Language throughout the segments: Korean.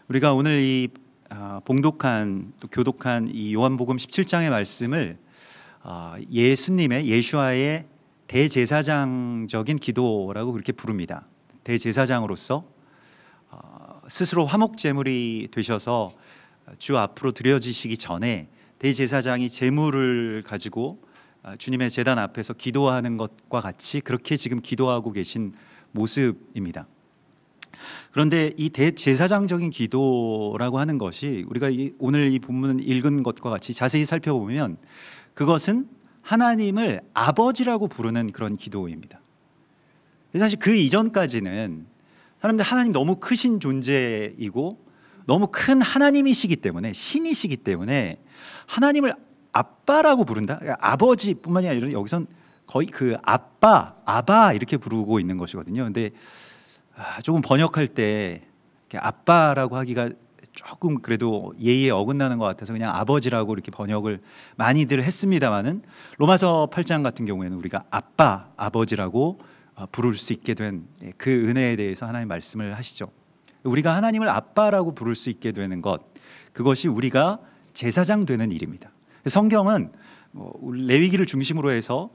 우리가 오늘 이 봉독한 또 교독한 이 요한복음 17장의 말씀을 예수님의 예수와의 대제사장적인 기도라고 그렇게 부릅니다. 대제사장으로서 스스로 화목 제물이 되셔서 주 앞으로 드려지시기 전에 대제사장이 제물을 가지고 주님의 제단 앞에서 기도하는 것과 같이 그렇게 지금 기도하고 계신 모습입니다. 그런데 이 대제사장적인 기도라고 하는 것이 우리가 오늘 이 본문 읽은 것과 같이 자세히 살펴보면 그것은 하나님을 아버지라고 부르는 그런 기도입니다. 사실 그 이전까지는 사람들 하나님 너무 크신 존재이고 너무 큰 하나님이시기 때문에 신이시기 때문에 하나님을 아빠라고 부른다. 아버지뿐만이 아니라 여기선 거의 그 아바 이렇게 부르고 있는 것이거든요. 근데 조금 번역할 때 아빠라고 하기가 조금 그래도 예의에 어긋나는 것 같아서 그냥 아버지라고 이렇게 번역을 많이들 했습니다만은 로마서 8장 같은 경우에는 우리가 아버지라고 부를 수 있게 된 그 은혜에 대해서 하나님 말씀을 하시죠. 우리가 하나님을 아빠라고 부를 수 있게 되는 것, 그것이 우리가 제사장 되는 일입니다. 성경은 레위기를 중심으로 해서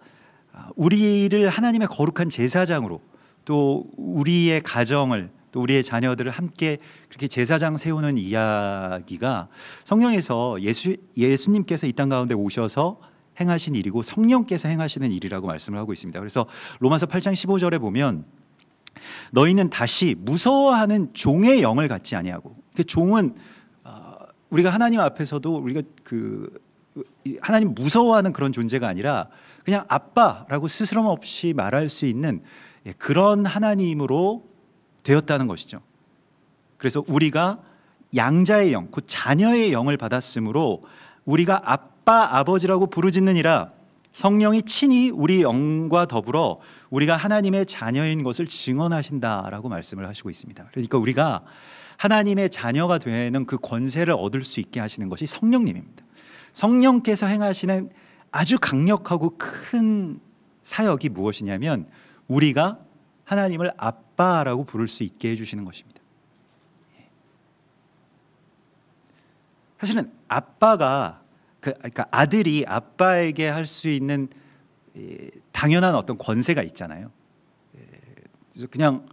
우리를 하나님의 거룩한 제사장으로 또 우리의 가정을 또 우리의 자녀들을 함께 그렇게 제사장 세우는 이야기가 성경에서 예수님께서 이 땅 가운데 오셔서 행하신 일이고 성령께서 행하시는 일이라고 말씀을 하고 있습니다. 그래서 로마서 8장 15절에 보면 너희는 다시 무서워하는 종의 영을 갖지 아니하고, 그 종은 우리가 하나님 앞에서도 우리가 하나님 무서워하는 그런 존재가 아니라 그냥 아빠라고 스스럼 없이 말할 수 있는 그런 하나님으로 되었다는 것이죠. 그래서 우리가 양자의 영, 곧 자녀의 영을 받았으므로 우리가 아빠, 아버지라고 부르짖느니라 성령이 친히 우리 영과 더불어 우리가 하나님의 자녀인 것을 증언하신다라고 말씀을 하시고 있습니다. 그러니까 우리가 하나님의 자녀가 되는 그 권세를 얻을 수 있게 하시는 것이 성령님입니다. 성령께서 행하시는 아주 강력하고 큰 사역이 무엇이냐면 우리가 하나님을 아빠라고 부를 수 있게 해주시는 것입니다. 사실은 아빠가 그러니까 아들이 아빠에게 할 수 있는 당연한 어떤 권세가 있잖아요. 그래서 그냥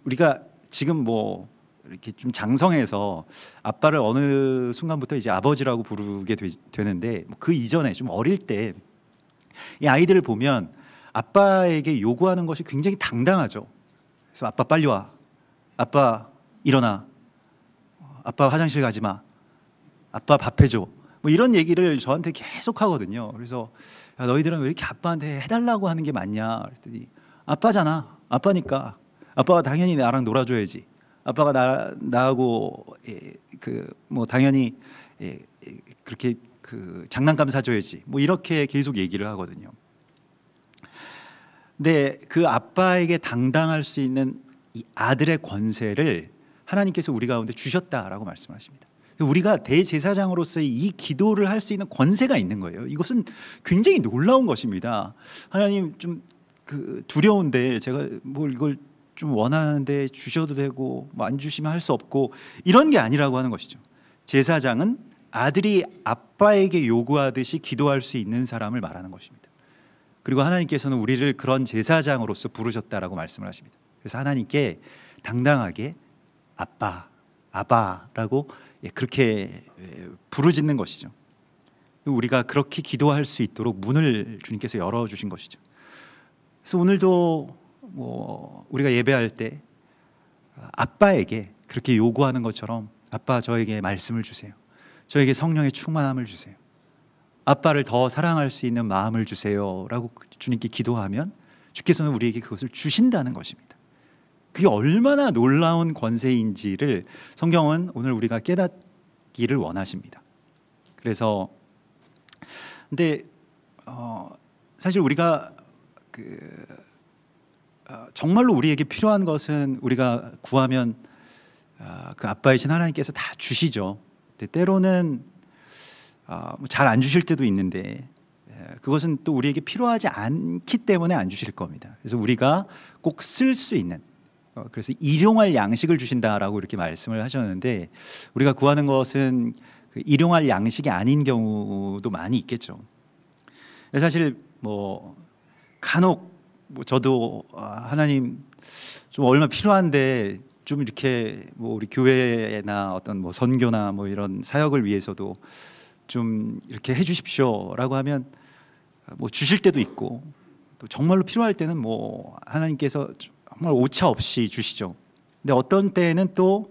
우리가 지금 뭐 이렇게 좀 장성해서 아빠를 어느 순간부터 이제 아버지라고 부르게 되는데 그 이전에 좀 어릴 때 이 아이들을 보면 아빠에게 요구하는 것이 굉장히 당당하죠. 그래서 아빠 빨리 와, 아빠 일어나, 아빠 화장실 가지 마, 아빠 밥 해줘, 뭐 이런 얘기를 저한테 계속 하거든요. 그래서 야, 너희들은 왜 이렇게 아빠한테 해달라고 하는 게 맞냐 그랬더니 아빠잖아, 아빠니까 아빠가 당연히 나랑 놀아줘야지, 아빠가 나하고 뭐 당연히 그렇게 장난감 사줘야지, 뭐 이렇게 계속 얘기를 하거든요. 근데 그 아빠에게 당당할 수 있는 이 아들의 권세를 하나님께서 우리 가운데 주셨다라고 말씀하십니다. 우리가 대제사장으로서의 이 기도를 할 수 있는 권세가 있는 거예요. 이것은 굉장히 놀라운 것입니다. 하나님 좀 두려운데 제가 뭘 이걸 좀 원하는데 주셔도 되고 뭐 안 주시면 할 수 없고 이런 게 아니라고 하는 것이죠. 제사장은 아들이 아빠에게 요구하듯이 기도할 수 있는 사람을 말하는 것입니다. 그리고 하나님께서는 우리를 그런 제사장으로서 부르셨다라고 말씀을 하십니다. 그래서 하나님께 당당하게 아빠, 아바라고 그렇게 부르짖는 것이죠. 우리가 그렇게 기도할 수 있도록 문을 주님께서 열어주신 것이죠. 그래서 오늘도 뭐 우리가 예배할 때 아빠에게 그렇게 요구하는 것처럼 아빠 저에게 말씀을 주세요, 저에게 성령의 충만함을 주세요, 아빠를 더 사랑할 수 있는 마음을 주세요 라고 주님께 기도하면 주께서는 우리에게 그것을 주신다는 것입니다. 그게 얼마나 놀라운 권세인지를 성경은 오늘 우리가 깨닫기를 원하십니다. 그래서 근데 사실 우리가 정말로 우리에게 필요한 것은 우리가 구하면 그 아빠이신 하나님께서 다 주시죠. 때로는 잘 안 주실 때도 있는데 그것은 또 우리에게 필요하지 않기 때문에 안 주실 겁니다. 그래서 우리가 꼭 쓸 수 있는 그래서 일용할 양식을 주신다라고 이렇게 말씀을 하셨는데, 우리가 구하는 것은 그 일용할 양식이 아닌 경우도 많이 있겠죠. 사실 뭐 간혹 뭐 저도 하나님 좀 얼마 필요한데 좀 이렇게 뭐 우리 교회나 어떤 뭐 선교나 뭐 이런 사역을 위해서도 좀 이렇게 해주십시오라고 하면 뭐 주실 때도 있고, 또 정말로 필요할 때는 뭐 하나님께서 정말 오차 없이 주시죠. 근데 어떤 때는 또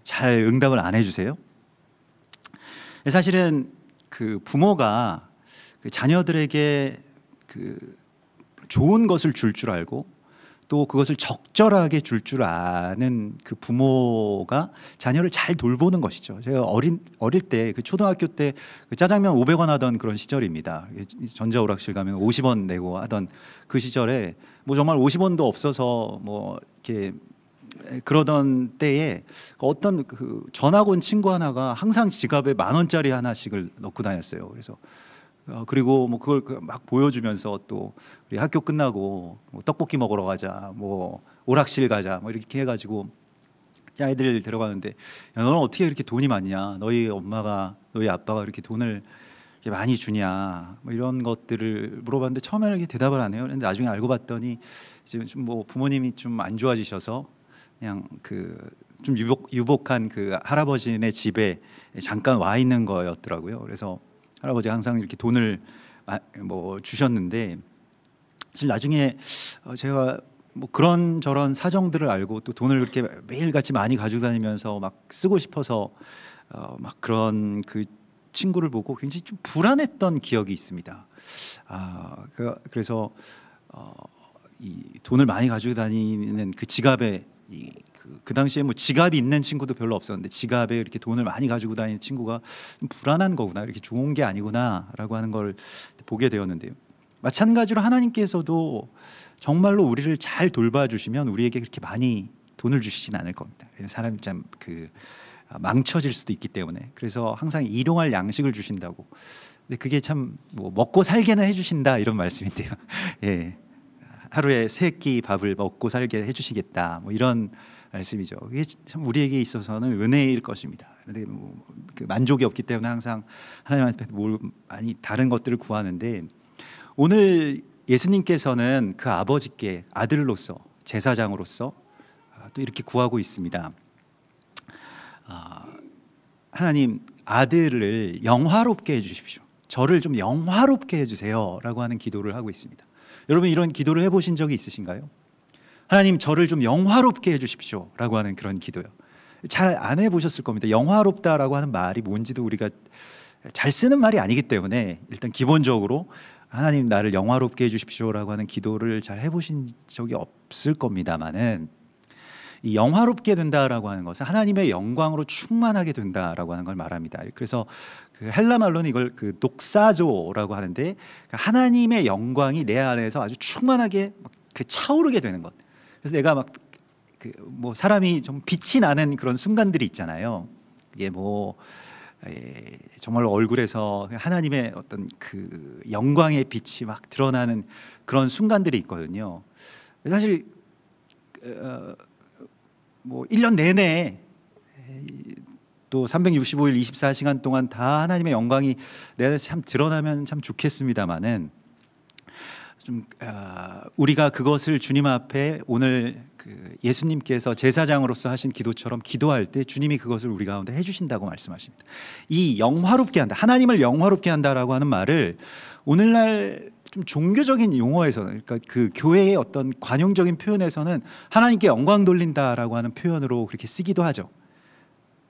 잘 응답을 안 해주세요. 사실은 그 부모가 그 자녀들에게 그 좋은 것을 줄 줄 알고 또 그것을 적절하게 줄 줄 아는 그 부모가 자녀를 잘 돌보는 것이죠. 제가 어릴 때 그 초등학교 때 그 짜장면 500원 하던 그런 시절입니다. 전자오락실 가면 50원 내고 하던 그 시절에 뭐 정말 50원도 없어서 뭐 이렇게 그러던 때에 어떤 그 전학 온 친구 하나가 항상 지갑에 10,000원짜리 하나씩을 넣고 다녔어요. 그래서 그리고 뭐 그걸 막 보여주면서 또 우리 학교 끝나고 뭐 떡볶이 먹으러 가자, 뭐 오락실 가자, 뭐 이렇게 해가지고 아이들 데려가는데, 야, 너는 어떻게 이렇게 돈이 많냐? 너희 엄마가, 너희 아빠가 이렇게 돈을 이렇게 많이 주냐? 뭐 이런 것들을 물어봤는데 처음에는 이렇게 대답을 안 해요. 그런데 나중에 알고 봤더니 지금 좀 뭐 부모님이 좀 안 좋아지셔서 그냥 그 좀 유복한 그 할아버지네 집에 잠깐 와 있는 거였더라고요. 그래서 할아버지가 항상 이렇게 돈을 뭐 주셨는데, 사실 나중에 제가 뭐 그런 저런 사정들을 알고 또 돈을 그렇게 매일같이 많이 가지고 다니면서 막 쓰고 싶어서 막 그런 그 친구를 보고 굉장히 좀 불안했던 기억이 있습니다. 그래서 이 돈을 많이 가지고 다니는 그 지갑에 그 당시에 뭐 지갑이 있는 친구도 별로 없었는데 지갑에 이렇게 돈을 많이 가지고 다니는 친구가 좀 불안한 거구나, 이렇게 좋은 게 아니구나라고 하는 걸 보게 되었는데요. 마찬가지로 하나님께서도 정말로 우리를 잘 돌봐주시면 우리에게 그렇게 많이 돈을 주시진 않을 겁니다. 사람이 참 그 망쳐질 수도 있기 때문에, 그래서 항상 일용할 양식을 주신다고. 근데 그게 참 뭐 먹고 살게는 해주신다 이런 말씀인데요. 예, 하루에 3끼 밥을 먹고 살게 해주시겠다, 뭐 이런 말씀이죠. 이게 참 우리에게 있어서는 은혜일 것입니다. 그런데 뭐 그 만족이 없기 때문에 항상 하나님한테 뭘 많이 다른 것들을 구하는데, 오늘 예수님께서는 그 아버지께 아들로서, 제사장으로서 또 이렇게 구하고 있습니다. 하나님, 아들을 영화롭게 해주십시오. 저를 좀 영화롭게 해주세요라고 하는 기도를 하고 있습니다. 여러분, 이런 기도를 해보신 적이 있으신가요? 하나님, 저를 좀 영화롭게 해주십시오라고 하는 그런 기도요. 잘 안 해보셨을 겁니다. 영화롭다라고 하는 말이 뭔지도 우리가 잘 쓰는 말이 아니기 때문에 일단 기본적으로 하나님, 나를 영화롭게 해주십시오라고 하는 기도를 잘 해보신 적이 없을 겁니다만은, 이 영화롭게 된다라고 하는 것은 하나님의 영광으로 충만하게 된다라고 하는 걸 말합니다. 그래서 그 헬라 말로는 이걸 그 독사조라고 하는데, 하나님의 영광이 내 안에서 아주 충만하게 그 차오르게 되는 것. 그래서 내가 막 그 뭐 사람이 좀 빛이 나는 그런 순간들이 있잖아요. 이게 뭐 정말로 얼굴에서 하나님의 어떤 그 영광의 빛이 막 드러나는 그런 순간들이 있거든요. 사실 뭐 1년 내내 또 365일 24시간 동안 다 하나님의 영광이 내 안에서 참 드러나면 참 좋겠습니다만은, 좀 우리가 그것을 주님 앞에 오늘 그 예수님께서 제사장으로서 하신 기도처럼 기도할 때 주님이 그것을 우리 가운데 해주신다고 말씀하십니다. 이 영화롭게 한다, 하나님을 영화롭게 한다라고 하는 말을 오늘날 좀 종교적인 용어에서는, 그러니까 그 교회의 어떤 관용적인 표현에서는 하나님께 영광 돌린다라고 하는 표현으로 그렇게 쓰기도 하죠.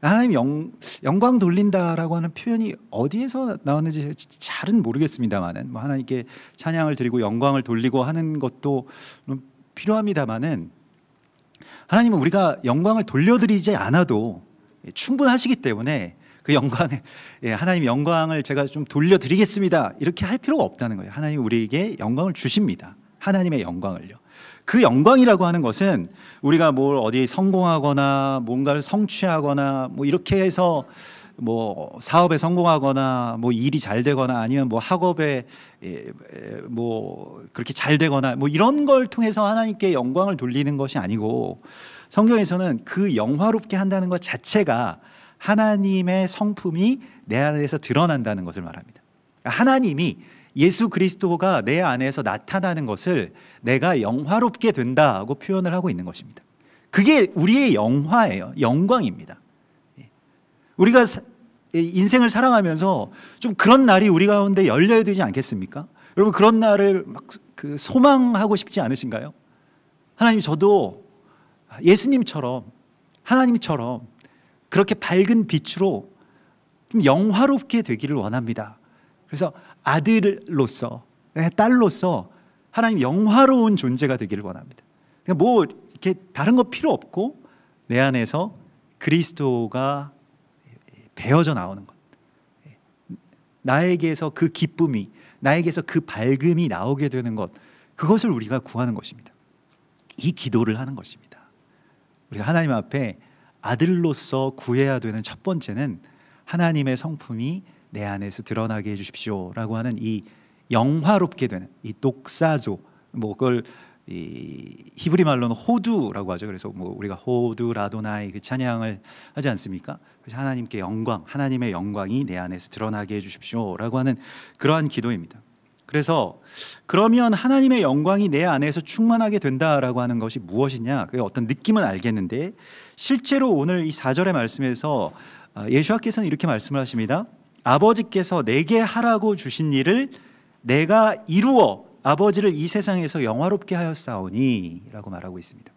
하나님 영광 돌린다라고 하는 표현이 어디에서 나왔는지 잘은 모르겠습니다만은, 뭐 하나님께 찬양을 드리고 영광을 돌리고 하는 것도 필요합니다만은, 하나님은 우리가 영광을 돌려드리지 않아도 충분하시기 때문에 그 영광에, 하나님 영광을 제가 좀 돌려드리겠습니다 이렇게 할 필요가 없다는 거예요. 하나님 우리에게 영광을 주십니다. 하나님의 영광을요. 그 영광이라고 하는 것은 우리가 뭘 어디 성공하거나 뭔가를 성취하거나 뭐 이렇게 해서 뭐 사업에 성공하거나 뭐 일이 잘 되거나 아니면 뭐 학업에 뭐 그렇게 잘 되거나 뭐 이런 걸 통해서 하나님께 영광을 돌리는 것이 아니고, 성경에서는 그 영화롭게 한다는 것 자체가 하나님의 성품이 내 안에서 드러난다는 것을 말합니다. 하나님이, 예수 그리스도가 내 안에서 나타나는 것을 내가 영화롭게 된다고 표현을 하고 있는 것입니다. 그게 우리의 영화예요. 영광입니다. 우리가 인생을 살아가면서 좀 그런 날이 우리 가운데 열려야 되지 않겠습니까? 여러분, 그런 날을 막 소망하고 싶지 않으신가요? 하나님, 저도 예수님처럼, 하나님처럼 그렇게 밝은 빛으로 좀 영화롭게 되기를 원합니다. 그래서 아들로서, 딸로서 하나님 영화로운 존재가 되기를 원합니다. 그러니까 뭐 이렇게 다른 거 필요 없고 내 안에서 그리스도가 배어져 나오는 것, 나에게서 그 기쁨이, 나에게서 그 밝음이 나오게 되는 것, 그것을 우리가 구하는 것입니다. 이 기도를 하는 것입니다. 우리가 하나님 앞에 아들로서 구해야 되는 첫 번째는 하나님의 성품이 내 안에서 드러나게 해주십시오라고 하는 이 영화롭게 되는 이 독사조, 뭐 그걸 이 히브리 말로는 호두라고 하죠. 그래서 뭐 우리가 호두 라도나이 그 찬양을 하지 않습니까? 그래서 하나님께 영광, 하나님의 영광이 내 안에서 드러나게 해주십시오라고 하는 그러한 기도입니다. 그래서 그러면 하나님의 영광이 내 안에서 충만하게 된다라고 하는 것이 무엇이냐? 그 어떤 느낌은 알겠는데, 실제로 오늘 이 4절의 말씀에서 예수와께서는 이렇게 말씀을 하십니다. 아버지께서 내게 하라고 주신 일을 내가 이루어 아버지를 이 세상에서 영화롭게 하였사오니 라고 말하고 있습니다.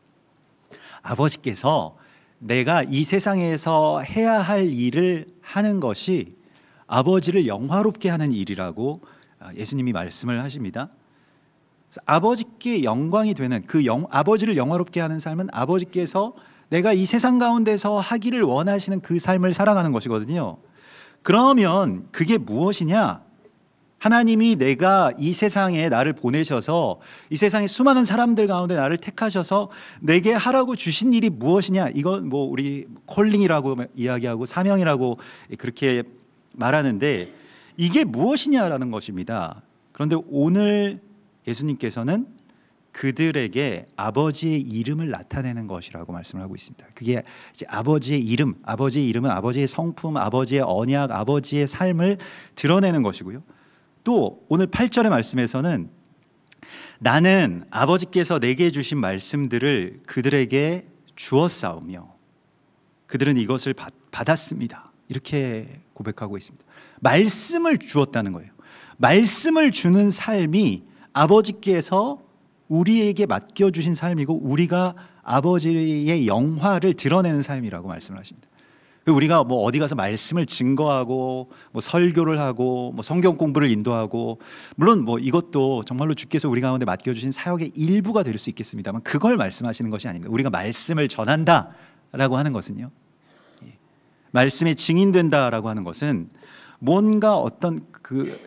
아버지께서 내가 이 세상에서 해야 할 일을 하는 것이 아버지를 영화롭게 하는 일이라고 예수님이 말씀을 하십니다. 아버지께 영광이 되는 아버지를 영화롭게 하는 삶은 아버지께서 내가 이 세상 가운데서 하기를 원하시는 그 삶을 살아가는 것이거든요. 그러면 그게 무엇이냐? 하나님이 내가 이 세상에 나를 보내셔서 이 세상의 수많은 사람들 가운데 나를 택하셔서 내게 하라고 주신 일이 무엇이냐? 이건 뭐 우리 콜링이라고 이야기하고 사명이라고 그렇게 말하는데, 이게 무엇이냐라는 것입니다. 그런데 오늘 예수님께서는 그들에게 아버지의 이름을 나타내는 것이라고 말씀을 하고 있습니다. 그게 이제 아버지의 이름, 아버지의 이름은 아버지의 성품, 아버지의 언약, 아버지의 삶을 드러내는 것이고요. 또 오늘 8절의 말씀에서는 나는 아버지께서 내게 주신 말씀들을 그들에게 주었사오며 그들은 이것을 받았습니다. 이렇게 고백하고 있습니다. 말씀을 주었다는 거예요. 말씀을 주는 삶이 아버지께서 우리에게 맡겨주신 삶이고 우리가 아버지의 영화를 드러내는 삶이라고 말씀을 하십니다. 우리가 뭐 어디 가서 말씀을 증거하고 뭐 설교를 하고 뭐 성경 공부를 인도하고, 물론 뭐 이것도 정말로 주께서 우리 가운데 맡겨주신 사역의 일부가 될 수 있겠습니다만 그걸 말씀하시는 것이 아닙니다. 우리가 말씀을 전한다라고 하는 것은요, 말씀에 증인된다라고 하는 것은 뭔가 어떤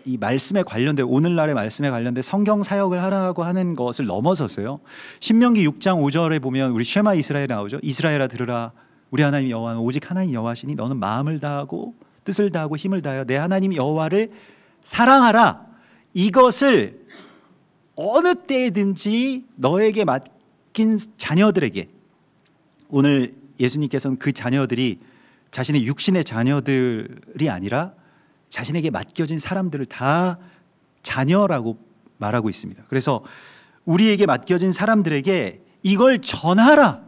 이 말씀에 관련된, 오늘날의 말씀에 관련된 성경 사역을 하라고 하는 것을 넘어서서요, 신명기 6장 5절에 보면 우리 쉐마 이스라엘 나오죠. 이스라엘아 들으라, 우리 하나님 여호와는 오직 하나님 여호와시니 너는 마음을 다하고 뜻을 다하고 힘을 다하여 내 하나님 여호와를 사랑하라. 이것을 어느 때든지 너에게 맡긴 자녀들에게, 오늘 예수님께서는 그 자녀들이 자신의 육신의 자녀들이 아니라 자신에게 맡겨진 사람들을 다 자녀라고 말하고 있습니다. 그래서 우리에게 맡겨진 사람들에게 이걸 전하라.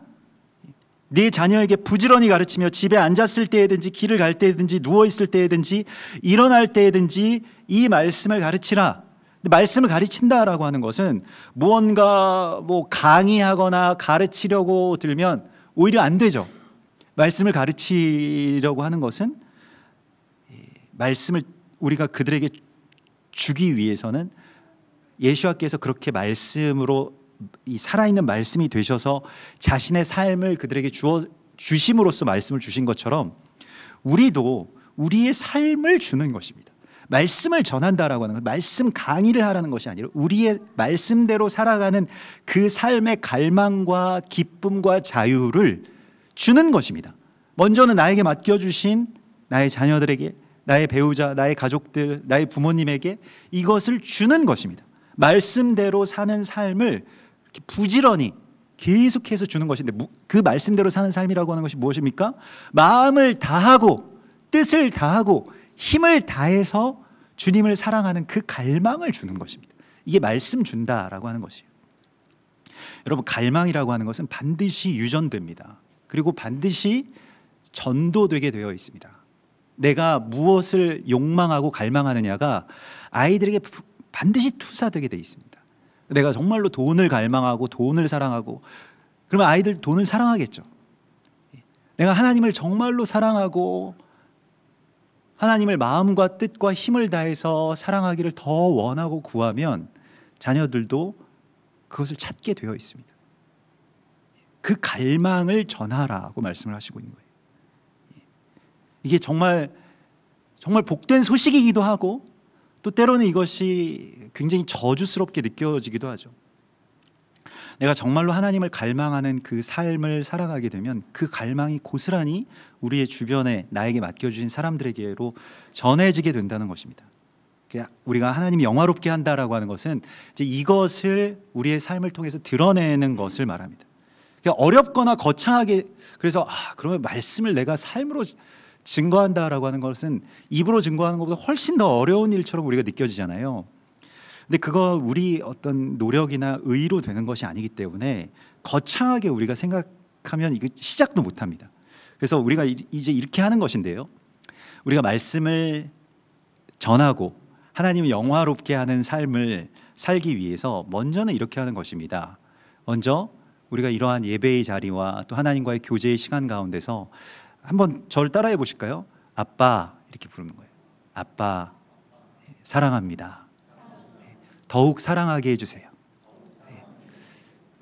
네 자녀에게 부지런히 가르치며 집에 앉았을 때든지 길을 갈 때든지 누워있을 때든지 일어날 때든지 이 말씀을 가르치라. 말씀을 가르친다라고 하는 것은 무언가 뭐 강의하거나 가르치려고 들면 오히려 안 되죠. 말씀을 가르치려고 하는 것은 말씀을 우리가 그들에게 주기 위해서는 예수와께서 그렇게 말씀으로 이 살아있는 말씀이 되셔서 자신의 삶을 그들에게 주심으로써 말씀을 주신 것처럼 우리도 우리의 삶을 주는 것입니다. 말씀을 전한다라고 하는 것, 말씀 강의를 하라는 것이 아니라 우리의 말씀대로 살아가는 그 삶의 갈망과 기쁨과 자유를 주는 것입니다. 먼저는 나에게 맡겨주신 나의 자녀들에게, 나의 배우자, 나의 가족들, 나의 부모님에게 이것을 주는 것입니다. 말씀대로 사는 삶을 이렇게 부지런히 계속해서 주는 것인데, 그 말씀대로 사는 삶이라고 하는 것이 무엇입니까? 마음을 다하고 뜻을 다하고 힘을 다해서 주님을 사랑하는 그 갈망을 주는 것입니다. 이게 말씀 준다라고 하는 것이에요. 여러분, 갈망이라고 하는 것은 반드시 유전됩니다. 그리고 반드시 전도되게 되어 있습니다. 내가 무엇을 욕망하고 갈망하느냐가 아이들에게 반드시 투사되게 되어 있습니다. 내가 정말로 돈을 갈망하고 돈을 사랑하고, 그러면 아이들 돈을 사랑하겠죠. 내가 하나님을 정말로 사랑하고 하나님을 마음과 뜻과 힘을 다해서 사랑하기를 더 원하고 구하면 자녀들도 그것을 찾게 되어 있습니다. 그 갈망을 전하라고 말씀을 하시고 있는 거예요. 이게 정말 복된 소식이기도 하고, 또 때로는 이것이 굉장히 저주스럽게 느껴지기도 하죠. 내가 정말로 하나님을 갈망하는 그 삶을 살아가게 되면 그 갈망이 고스란히 우리의 주변에 나에게 맡겨주신 사람들에게로 전해지게 된다는 것입니다. 우리가 하나님이 영화롭게 한다라고 하는 것은 이제 이것을 우리의 삶을 통해서 드러내는 것을 말합니다. 어렵거나 거창하게, 그래서 그러면 말씀을 내가 삶으로 증거한다라고 하는 것은 입으로 증거하는 것보다 훨씬 더 어려운 일처럼 우리가 느껴지잖아요. 근데 그거 우리 어떤 노력이나 의로 되는 것이 아니기 때문에 거창하게 우리가 생각하면 이거 시작도 못합니다. 그래서 우리가 이제 이렇게 하는 것인데요, 우리가 말씀을 전하고 하나님을 영화롭게 하는 삶을 살기 위해서 먼저는 이렇게 하는 것입니다. 먼저 우리가 이러한 예배의 자리와 또 하나님과의 교제의 시간 가운데서 한번 저를 따라해 보실까요? 아빠, 이렇게 부르는 거예요. 아빠, 사랑합니다. 더욱 사랑하게 해주세요.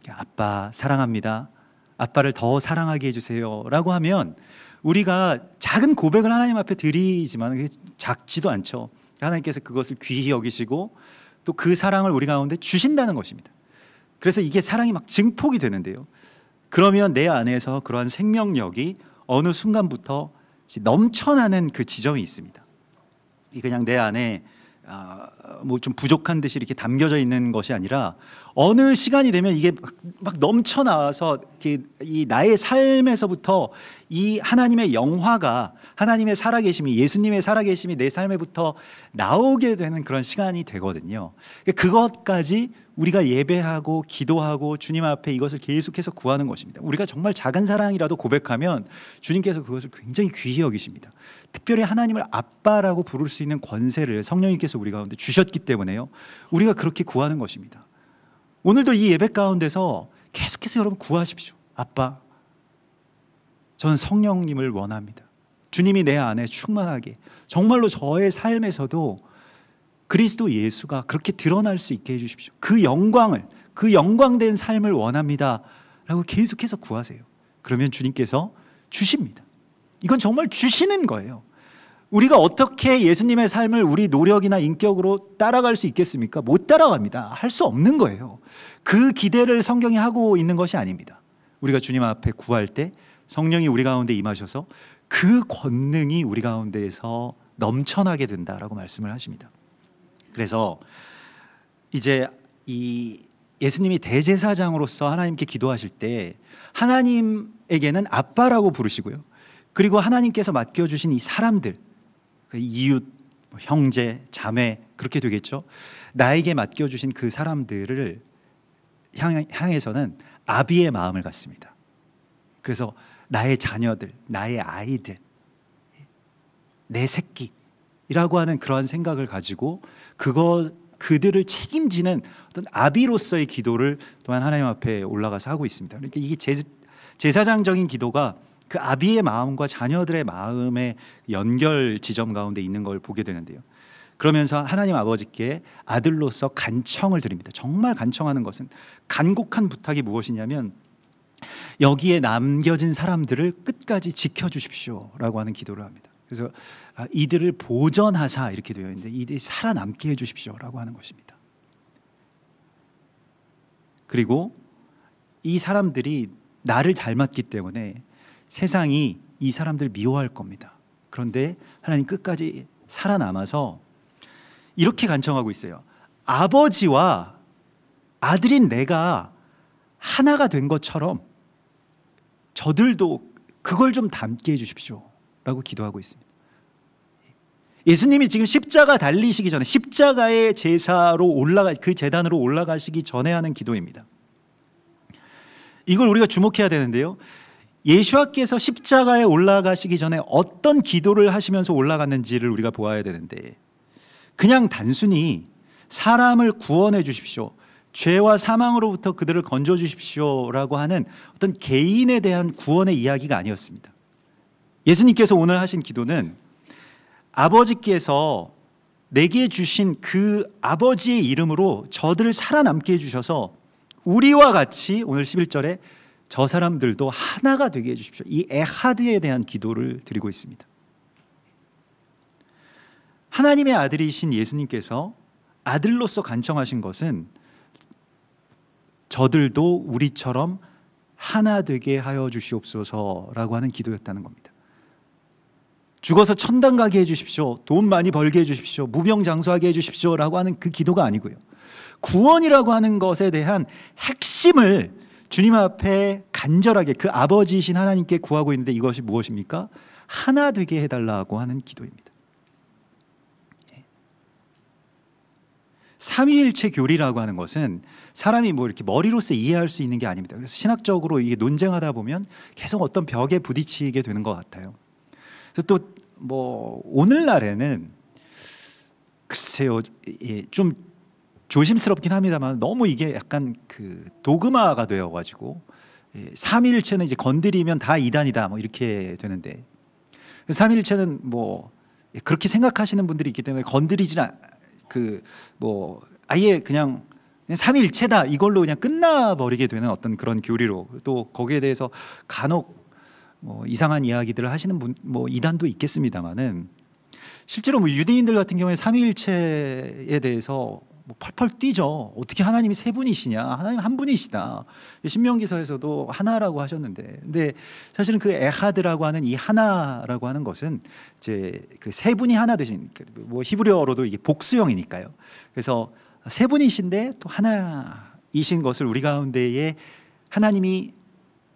아빠, 사랑합니다. 아빠를 더 사랑하게 해주세요 라고 하면 우리가 작은 고백을 하나님 앞에 드리지만 그게 작지도 않죠. 하나님께서 그것을 귀히 여기시고 또 그 사랑을 우리 가운데 주신다는 것입니다. 그래서 이게 사랑이 막 증폭이 되는데요, 그러면 내 안에서 그러한 생명력이 어느 순간부터 넘쳐나는 그 지점이 있습니다. 이 그냥 내 안에 뭐 좀 부족한 듯이 이렇게 담겨져 있는 것이 아니라 어느 시간이 되면 이게 막 넘쳐나와서 이 나의 삶에서부터 이 하나님의 영화가, 하나님의 살아계심이, 예수님의 살아계심이 내 삶에부터 나오게 되는 그런 시간이 되거든요. 그것까지 우리가 예배하고 기도하고 주님 앞에 이것을 계속해서 구하는 것입니다. 우리가 정말 작은 사랑이라도 고백하면 주님께서 그것을 굉장히 귀히 여기십니다. 특별히 하나님을 아빠라고 부를 수 있는 권세를 성령님께서 우리 가운데 주셨기 때문에요, 우리가 그렇게 구하는 것입니다. 오늘도 이 예배 가운데서 계속해서 여러분 구하십시오. 아빠, 저는 성령님을 원합니다. 주님이 내 안에 충만하게 정말로 저의 삶에서도 그리스도 예수가 그렇게 드러날 수 있게 해주십시오. 그 영광을, 그 영광된 삶을 원합니다 라고 계속해서 구하세요. 그러면 주님께서 주십니다. 이건 정말 주시는 거예요. 우리가 어떻게 예수님의 삶을 우리 노력이나 인격으로 따라갈 수 있겠습니까? 못 따라갑니다. 할 수 없는 거예요. 그 기대를 성경이 하고 있는 것이 아닙니다. 우리가 주님 앞에 구할 때 성령이 우리 가운데 임하셔서 그 권능이 우리 가운데에서 넘쳐나게 된다라고 말씀을 하십니다. 그래서 이제 이 예수님이 대제사장으로서 하나님께 기도하실 때 하나님에게는 아빠라고 부르시고요, 그리고 하나님께서 맡겨주신 이 사람들, 이웃, 형제, 자매, 그렇게 되겠죠. 나에게 맡겨주신 그 사람들을 향해서는 아비의 마음을 갖습니다. 그래서 나의 자녀들, 나의 아이들, 내 새끼라고 하는 그러한 생각을 가지고 그들을 책임지는 어떤 아비로서의 기도를 또한 하나님 앞에 올라가서 하고 있습니다. 그러니까 이게 제사장적인 기도가 그 아비의 마음과 자녀들의 마음의 연결 지점 가운데 있는 걸 보게 되는데요, 그러면서 하나님 아버지께 아들로서 간청을 드립니다. 정말 간청하는 것은, 간곡한 부탁이 무엇이냐면 여기에 남겨진 사람들을 끝까지 지켜주십시오 라고 하는 기도를 합니다. 그래서 이들을 보전하사 이렇게 되어 있는데 이들이 살아남게 해주십시오 라고 하는 것입니다. 그리고 이 사람들이 나를 닮았기 때문에 세상이 이 사람들 미워할 겁니다. 그런데 하나님 끝까지 살아남아서 이렇게 간청하고 있어요. 아버지와 아들인 내가 하나가 된 것처럼 저들도 그걸 좀 담게 해주십시오 라고 기도하고 있습니다. 예수님이 지금 십자가 달리시기 전에, 십자가의 제사로 그 제단으로 올라가시기 전에 하는 기도입니다. 이걸 우리가 주목해야 되는데요, 예수와께서 십자가에 올라가시기 전에 어떤 기도를 하시면서 올라갔는지를 우리가 보아야 되는데, 그냥 단순히 사람을 구원해 주십시오, 죄와 사망으로부터 그들을 건져 주십시오 라고 하는 어떤 개인에 대한 구원의 이야기가 아니었습니다. 예수님께서 오늘 하신 기도는 아버지께서 내게 주신 그 아버지의 이름으로 저들을 살아남게 해주셔서 우리와 같이 오늘 11절에 저 사람들도 하나가 되게 해주십시오, 이 에하드에 대한 기도를 드리고 있습니다. 하나님의 아들이신 예수님께서 아들로서 간청하신 것은 저들도 우리처럼 하나 되게 하여 주시옵소서라고 하는 기도였다는 겁니다. 죽어서 천당 가게 해주십시오, 돈 많이 벌게 해주십시오, 무병장수하게 해주십시오 라고 하는 그 기도가 아니고요, 구원이라고 하는 것에 대한 핵심을 주님 앞에 간절하게 그 아버지이신 하나님께 구하고 있는데, 이것이 무엇입니까? 하나 되게 해달라고 하는 기도입니다. 삼위일체 교리라고 하는 것은 사람이 뭐 이렇게 머리로서 이해할 수 있는 게 아닙니다. 그래서 신학적으로 이게 논쟁하다 보면 계속 어떤 벽에 부딪히게 되는 것 같아요. 그래서 또 뭐 오늘날에는 글쎄요, 좀 조심스럽긴 합니다만 너무 이게 약간 그 도그마가 되어가지고 삼위일체는 이제 건드리면 다 이단이다 뭐 이렇게 되는데, 삼위일체는 뭐 그렇게 생각하시는 분들이 있기 때문에 건드리지는 뭐 아예 그냥 삼위일체다 이걸로 그냥 끝나버리게 되는 어떤 그런 교리로, 또 거기에 대해서 간혹 뭐 이상한 이야기들을 하시는 분, 뭐 이단도 있겠습니다만은, 실제로 뭐 유대인들 같은 경우에 삼위일체에 대해서 뭐 펄펄 뛰죠. 어떻게 하나님이 세 분이시냐, 하나님 한 분이시다, 신명기서에서도 하나라고 하셨는데, 근데 사실은 그 에하드라고 하는 이 하나라고 하는 것은 이제 그 세 분이 하나 되신, 뭐 히브리어로도 이게 복수형이니까요. 그래서 세 분이신데 또 하나이신 것을 우리 가운데에 하나님이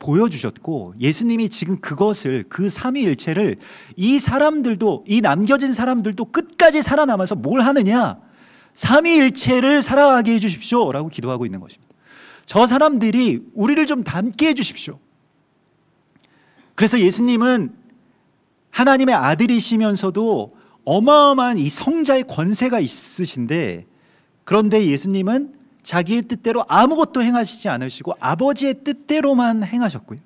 보여주셨고, 예수님이 지금 그것을, 그 삼위일체를 이 사람들도, 이 남겨진 사람들도 끝까지 살아남아서 뭘 하느냐, 삼위일체를 살아가게 해주십시오 라고 기도하고 있는 것입니다. 저 사람들이 우리를 좀 닮게 해주십시오. 그래서 예수님은 하나님의 아들이시면서도 어마어마한 이 성자의 권세가 있으신데, 그런데 예수님은 자기의 뜻대로 아무것도 행하시지 않으시고 아버지의 뜻대로만 행하셨고요,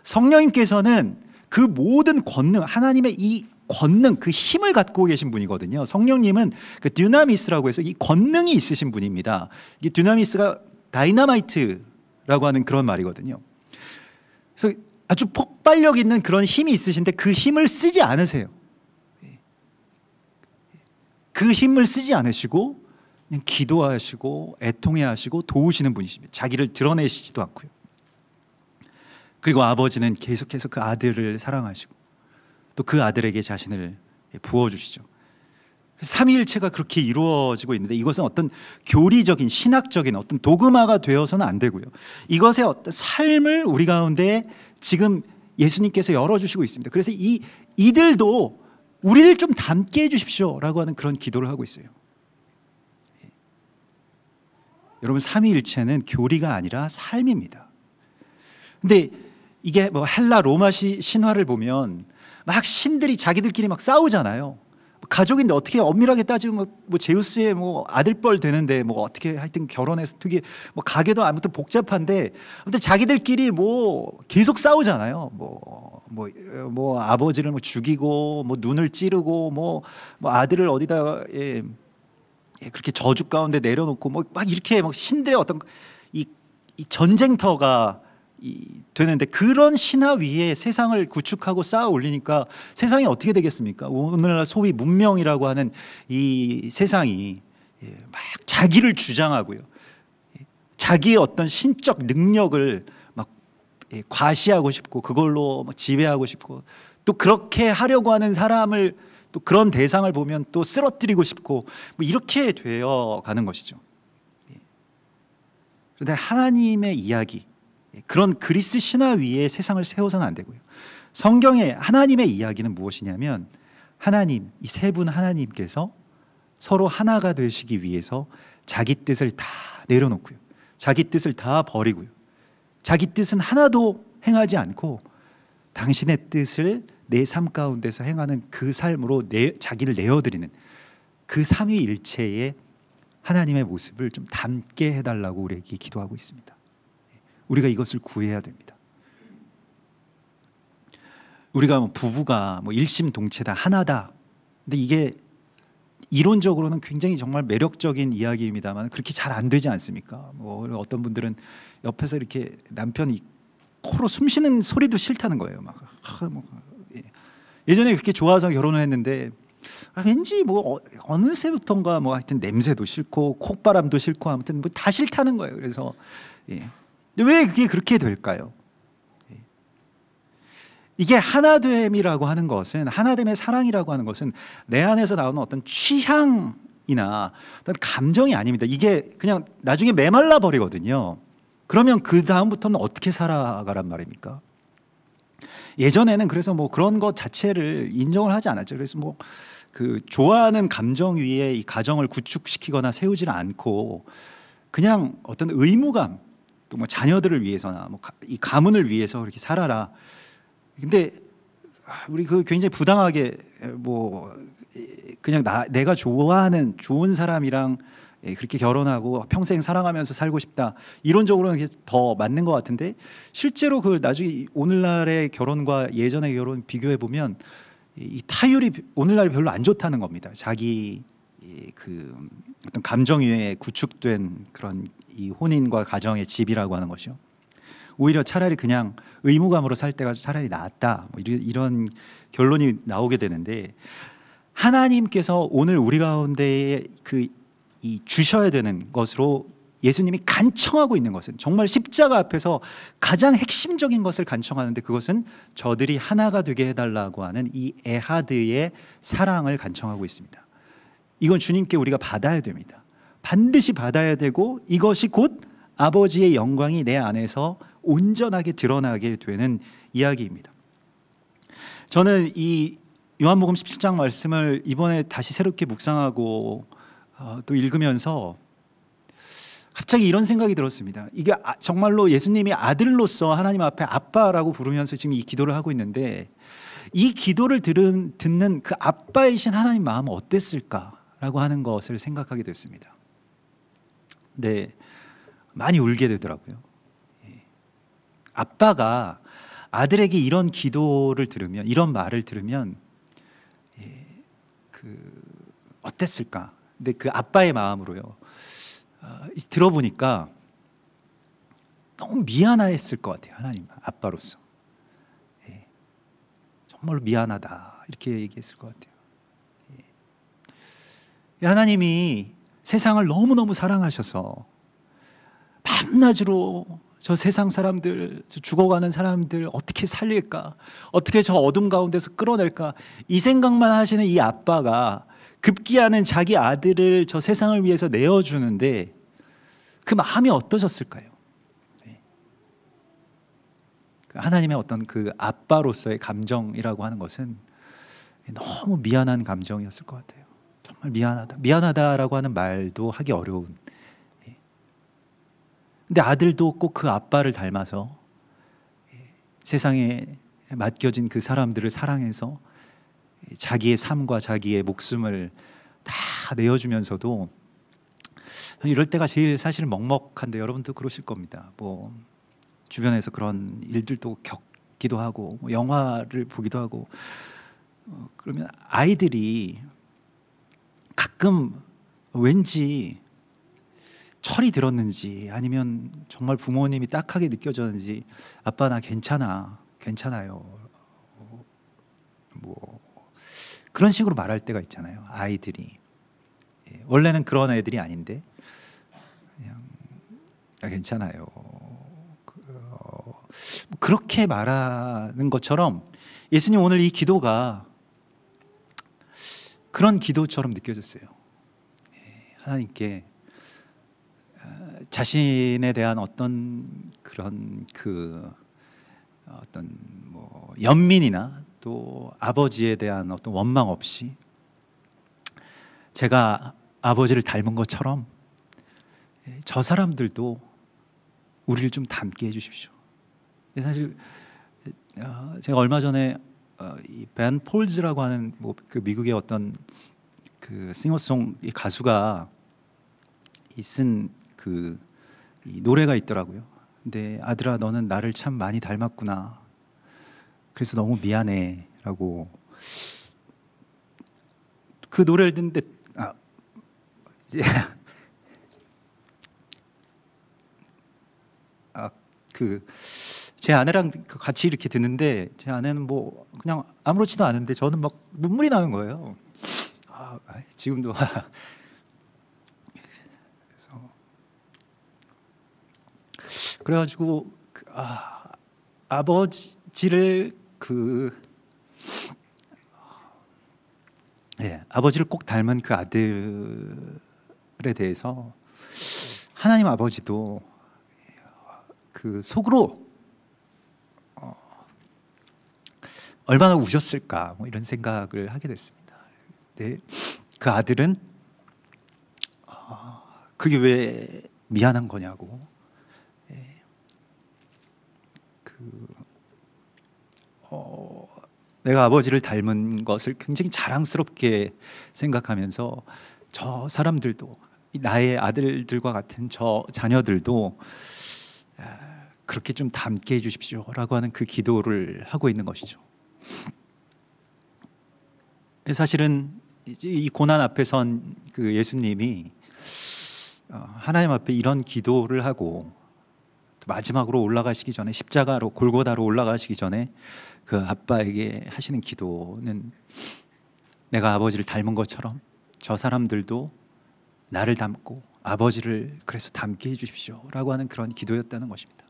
성령님께서는 그 모든 권능, 하나님의 이 권능, 그 힘을 갖고 계신 분이거든요. 성령님은 그 듀나미스라고 해서 이 권능이 있으신 분입니다. 이 듀나미스가 다이너마이트라고 하는 그런 말이거든요. 그래서 아주 폭발력 있는 그런 힘이 있으신데 그 힘을 쓰지 않으세요. 그 힘을 쓰지 않으시고 그냥 기도하시고 애통해하시고 도우시는 분이십니다. 자기를 드러내시지도 않고요. 그리고 아버지는 계속해서 그 아들을 사랑하시고 또 그 아들에게 자신을 부어주시죠. 삼위일체가 그렇게 이루어지고 있는데, 이것은 어떤 교리적인 신학적인 어떤 도그마가 되어서는 안 되고요, 이것의 어떤 삶을 우리 가운데 지금 예수님께서 열어주시고 있습니다. 그래서 이들도 우리를 좀 닮게 해주십시오 라고 하는 그런 기도를 하고 있어요. 여러분, 삼위일체는 교리가 아니라 삶입니다. 근데 이게 뭐 헬라 로마 신화를 보면 막 신들이 자기들끼리 막 싸우잖아요. 가족인데 어떻게 엄밀하게 따지면 뭐 제우스의 뭐 아들뻘 되는데 뭐 어떻게 하여튼 결혼해서 되게 뭐 가게도 아무튼 복잡한데, 아무튼 자기들끼리 뭐 계속 싸우잖아요. 뭐 아버지를 뭐 죽이고 뭐 눈을 찌르고 뭐 아들을 어디다 그렇게 저주 가운데 내려놓고 뭐 막 이렇게 막 신들의 어떤 이 전쟁터가 되는데, 그런 신화 위에 세상을 구축하고 쌓아 올리니까 세상이 어떻게 되겠습니까? 오늘날 소위 문명이라고 하는 이 세상이 막 자기를 주장하고요, 자기의 어떤 신적 능력을 막 과시하고 싶고 그걸로 지배하고 싶고 또 그렇게 하려고 하는 사람을, 또 그런 대상을 보면 또 쓰러뜨리고 싶고 뭐 이렇게 되어 가는 것이죠. 그런데 하나님의 이야기, 그런 그리스 신화 위에 세상을 세워서는 안 되고요. 성경의 하나님의 이야기는 무엇이냐면, 하나님, 이 세 분 하나님께서 서로 하나가 되시기 위해서 자기 뜻을 다 내려놓고요, 자기 뜻을 다 버리고요, 자기 뜻은 하나도 행하지 않고 당신의 뜻을 내 삶 가운데서 행하는 그 삶으로 자기를 내어드리는 그 삼위일체의 하나님의 모습을 좀 담게 해달라고 우리에게 기도하고 있습니다. 우리가 이것을 구해야 됩니다. 우리가 부부가 일심동체다, 하나다. 근데 이게 이론적으로는 굉장히 정말 매력적인 이야기입니다만 그렇게 잘 안 되지 않습니까? 어떤 분들은 옆에서 이렇게 남편이 코로 숨 쉬는 소리도 싫다는 거예요. 예전에 그렇게 좋아서 결혼을 했는데 왠지 어느새부턴가 하여튼 냄새도 싫고 콧바람도 싫고 아무튼 다 싫다는 거예요. 그래서 왜 그게 그렇게 될까요? 이게 하나됨이라고 하는 것은, 하나됨의 사랑이라고 하는 것은 내 안에서 나오는 어떤 취향이나 어떤 감정이 아닙니다. 이게 그냥 나중에 메말라 버리거든요. 그러면 그 다음부터는 어떻게 살아가란 말입니까? 예전에는 그래서 그런 것 자체를 인정을 하지 않았죠. 그래서 그 좋아하는 감정 위에 이 가정을 구축시키거나 세우지를 않고 그냥 어떤 의무감, 또 자녀들을 위해서나 이 가문을 위해서 그렇게 살아라. 근데 우리 굉장히 부당하게 그냥 내가 좋아하는 좋은 사람이랑 그렇게 결혼하고 평생 사랑하면서 살고 싶다, 이론적으로는 더 맞는 것 같은데, 실제로 나중에 오늘날의 결혼과 예전의 결혼 비교해 보면 이 타율이 오늘날 별로 안 좋다는 겁니다. 자기 어떤 감정 위에 구축된 그런 이 혼인과 가정의 집이라고 하는 것이요, 오히려 차라리 그냥 의무감으로 살 때가 차라리 낫다, 이런 결론이 나오게 되는데, 하나님께서 오늘 우리 가운데에 이 주셔야 되는 것으로 예수님이 간청하고 있는 것은, 정말 십자가 앞에서 가장 핵심적인 것을 간청하는데, 그것은 저들이 하나가 되게 해달라고 하는 이 에하드의 사랑을 간청하고 있습니다. 이건 주님께 우리가 받아야 됩니다. 반드시 받아야 되고, 이것이 곧 아버지의 영광이 내 안에서 온전하게 드러나게 되는 이야기입니다. 저는 이 요한복음 17장 말씀을 이번에 다시 새롭게 묵상하고 또 읽으면서 갑자기 이런 생각이 들었습니다. 이게 정말로 예수님이 아들로서 하나님 앞에 아빠라고 부르면서 지금 이 기도를 하고 있는데, 이 기도를 듣는 그 아빠이신 하나님 마음은 어땠을까라고 하는 것을 생각하게 됐습니다. 네, 많이 울게 되더라고요. 아빠가 아들에게 이런 기도를 들으면, 이런 말을 들으면 어땠을까? 근데 그 아빠의 마음으로요, 들어보니까 너무 미안했을 것 같아요. 하나님 아빠로서 정말로 미안하다, 이렇게 얘기했을 것 같아요. 하나님이 세상을 너무너무 사랑하셔서 밤낮으로 저 세상 사람들, 저 죽어가는 사람들 어떻게 살릴까, 어떻게 저 어둠 가운데서 끌어낼까, 이 생각만 하시는 이 아빠가 급기야는 자기 아들을 저 세상을 위해서 내어주는데 그 마음이 어떠셨을까요? 하나님의 어떤 그 아빠로서의 감정이라고 하는 것은 너무 미안한 감정이었을 것 같아요. 정말 미안하다, 미안하다라고 하는 말도 하기 어려운. 근데 아들도 꼭 그 아빠를 닮아서 세상에 맡겨진 그 사람들을 사랑해서 자기의 삶과 자기의 목숨을 다 내어주면서도, 이럴 때가 제일 사실 먹먹한데 여러분도 그러실 겁니다. 주변에서 그런 일들도 겪기도 하고, 영화를 보기도 하고, 그러면 아이들이 가끔 왠지 철이 들었는지 아니면 정말 부모님이 딱하게 느껴졌는지, 아빠 나 괜찮아요, 그런 식으로 말할 때가 있잖아요. 아이들이 원래는 그런 애들이 아닌데 그냥 괜찮아요, 그렇게 말하는 것처럼 예수님 오늘 이 기도가 그런 기도처럼 느껴졌어요. 하나님께 자신에 대한 어떤 그런 어떤 뭐 연민이나 또 아버지에 대한 어떤 원망 없이 제가 아버지를 닮은 것처럼 저 사람들도 우리를 좀 닮게 해주십시오. 사실 제가 얼마 전에 이 벤 폴즈라고 하는 뭐 그 미국의 어떤 그 싱어송 가수가 쓴 이 노래가 있더라고요. 근데 아들아 너는 나를 참 많이 닮았구나. 그래서 너무 미안해라고 그 노래를 듣는데 제 아내랑 같이 이렇게 듣는데 제 아내는 뭐 그냥 아무렇지도 않은데 저는 막 눈물이 나는 거예요. 지금도 그래가지고 아버지를 아버지를 꼭 닮은 그 아들에 대해서 하나님 아버지도 속으로 얼마나 우셨을까 뭐 이런 생각을 하게 됐습니다. 네, 그 아들은 그게 왜 미안한 거냐고 내가 아버지를 닮은 것을 굉장히 자랑스럽게 생각하면서 저 사람들도 나의 아들들과 같은 저 자녀들도 그렇게 좀 닮게 해주십시오라고 하는 그 기도를 하고 있는 것이죠. 사실은 이제 이 고난 앞에 선 그 예수님이 하나님 앞에 이런 기도를 하고 마지막으로 올라가시기 전에 십자가로 골고다로 올라가시기 전에 그 아빠에게 하시는 기도는 내가 아버지를 닮은 것처럼 저 사람들도 나를 닮고 아버지를 그래서 닮게 해주십시오라고 하는 그런 기도였다는 것입니다.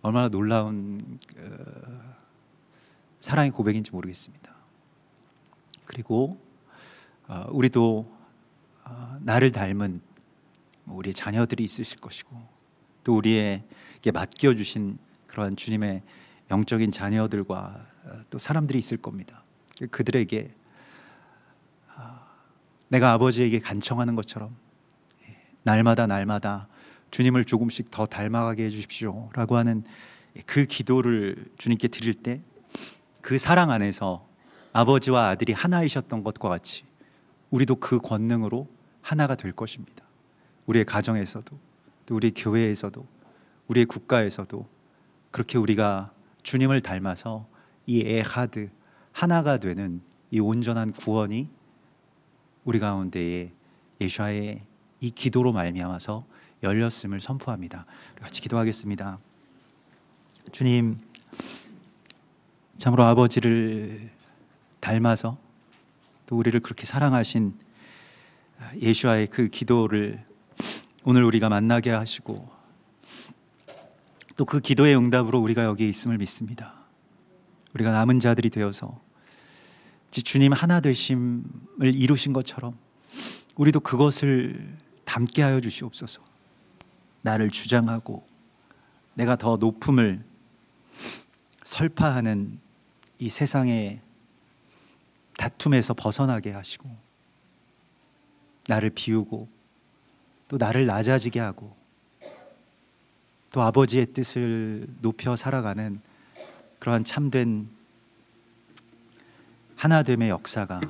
얼마나 놀라운 사랑의 고백인지 모르겠습니다. 그리고 우리도 나를 닮은 우리의 자녀들이 있으실 것이고 또 우리에게 맡겨주신 그러한 주님의 영적인 자녀들과 또 사람들이 있을 겁니다. 그들에게 내가 아버지에게 간청하는 것처럼 날마다 주님을 조금씩 더 닮아가게 해주십시오 라고 하는 그 기도를 주님께 드릴 때 그 사랑 안에서 아버지와 아들이 하나이셨던 것과 같이 우리도 그 권능으로 하나가 될 것입니다. 우리의 가정에서도 또 우리 교회에서도 우리의 국가에서도 그렇게 우리가 주님을 닮아서 이 에하드 하나가 되는 이 온전한 구원이 우리 가운데에 예수와의 이 기도로 말미암아서 열렸음을 선포합니다. 같이 기도하겠습니다. 주님, 참으로 아버지를 닮아서 또 우리를 그렇게 사랑하신 예수와의 그 기도를 오늘 우리가 만나게 하시고 또 그 기도의 응답으로 우리가 여기 있음을 믿습니다. 우리가 남은 자들이 되어서 주님 하나 되심을 이루신 것처럼 우리도 그것을 닮게 하여 주시옵소서. 나를 주장하고 내가 더 높음을 설파하는 이 세상의 다툼에서 벗어나게 하시고 나를 비우고 또 나를 낮아지게 하고 또 아버지의 뜻을 높여 살아가는 그러한 참된 하나됨의 역사가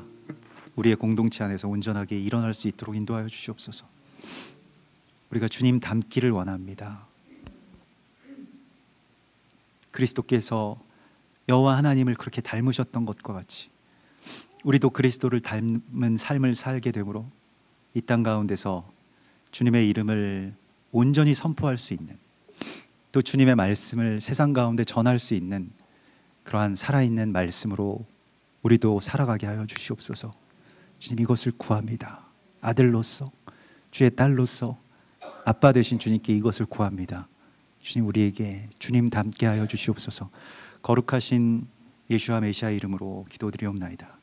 우리의 공동체 안에서 온전하게 일어날 수 있도록 인도하여 주시옵소서. 우리가 주님 닮기를 원합니다. 그리스도께서 여호와 하나님을 그렇게 닮으셨던 것과 같이 우리도 그리스도를 닮은 삶을 살게 되므로 이 땅 가운데서 주님의 이름을 온전히 선포할 수 있는 또 주님의 말씀을 세상 가운데 전할 수 있는 그러한 살아있는 말씀으로 우리도 살아가게 하여 주시옵소서. 주님 이것을 구합니다. 아들로서 주의 딸로서 아빠 되신 주님께 이것을 구합니다. 주님 우리에게 주님 닮게 하여 주시옵소서. 거룩하신 예수와 메시아 이름으로 기도드리옵나이다.